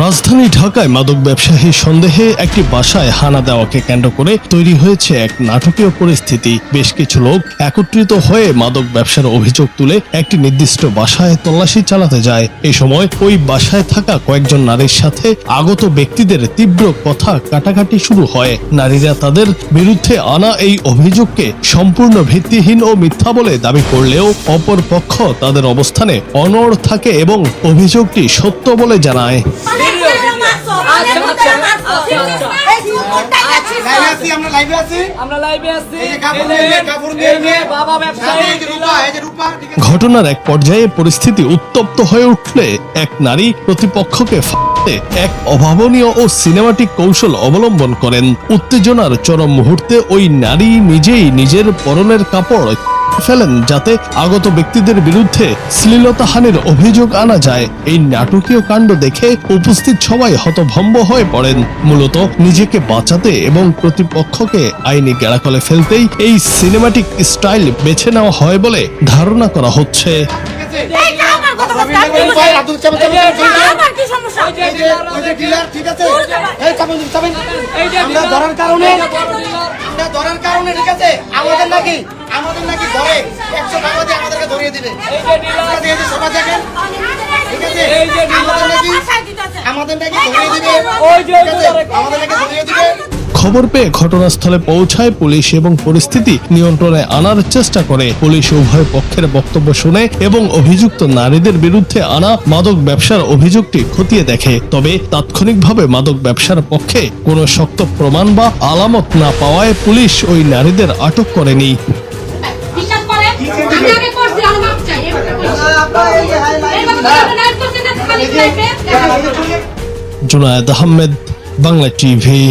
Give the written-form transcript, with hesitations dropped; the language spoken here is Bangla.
রাজধানী ঢাকায় মাদক ব্যবসায়ী সন্দেহে একটি বাসায় হানা দেওয়াকে কেন্দ্র করে তৈরি হয়েছে এক নাটকীয় পরিস্থিতি। বেশ কিছু লোক একত্রিত হয়ে মাদক ব্যবসার অভিযোগ তুলে একটি নির্দিষ্ট বাসায় তল্লাশি চালাতে যায়। এই সময় ওই বাসায় থাকা কয়েকজন নারীর সাথে আগত ব্যক্তিদের তীব্র কথা কাটাকাটি শুরু হয়। নারীরা তাদের বিরুদ্ধে আনা এই অভিযোগকে সম্পূর্ণ ভিত্তিহীন ও মিথ্যা বলে দাবি করলেও অপর পক্ষ তাদের অবস্থানে অনড় থাকে এবং অভিযোগটি সত্য বলে জানায়। ঘটনার এক পর্যায়ে পরিস্থিতি উত্তপ্ত হয়ে উঠলে এক নারী প্রতিপক্ষকে ফাঁদতে এক অভাবনীয় ও সিনেমাটিক কৌশল অবলম্বন করেন। উত্তেজনার চরম মুহূর্তে ওই নারী নিজেই নিজের পরনের কাপড় ফেলেন যাতে আগত ব্যক্তিদের বিরুদ্ধে শ্লীলতাহানির অভিযোগ আনা যায়। এই নাটকীয় কাণ্ড দেখে উপস্থিত সবাই হতভম্ব হয়ে পড়েন। মূলত নিজেকে বাঁচাতে এবং প্রতিপক্ষকে আইনি গ্যাড়াকলে ফেলতেই এই সিনেমাটিক স্টাইল বেছে নেওয়া হয় বলে ধারণা করা হচ্ছে। আমাদের নাকি ধরে 100 টাকা দিয়ে আমাদেরকে ধরিয়ে দিবে। খবর পেয়ে ঘটনাস্থলে পৌঁছায় পুলিশ এবং পরিস্থিতি নিয়ন্ত্রণে আনার চেষ্টা করে। পুলিশ উভয় পক্ষের বক্তব্য শুনে এবং অভিযুক্ত নারীদের বিরুদ্ধে আনা মাদক ব্যবসার অভিযোগটি খতিয়ে দেখে। তবে তাৎক্ষণিকভাবে মাদক ব্যবসার পক্ষে কোনো শক্ত প্রমাণ বা আলামত না পাওয়ায় পুলিশ ওই নারীদের আটক করেনি। জুনায়েদ আহমেদ, বাংলা টিভি।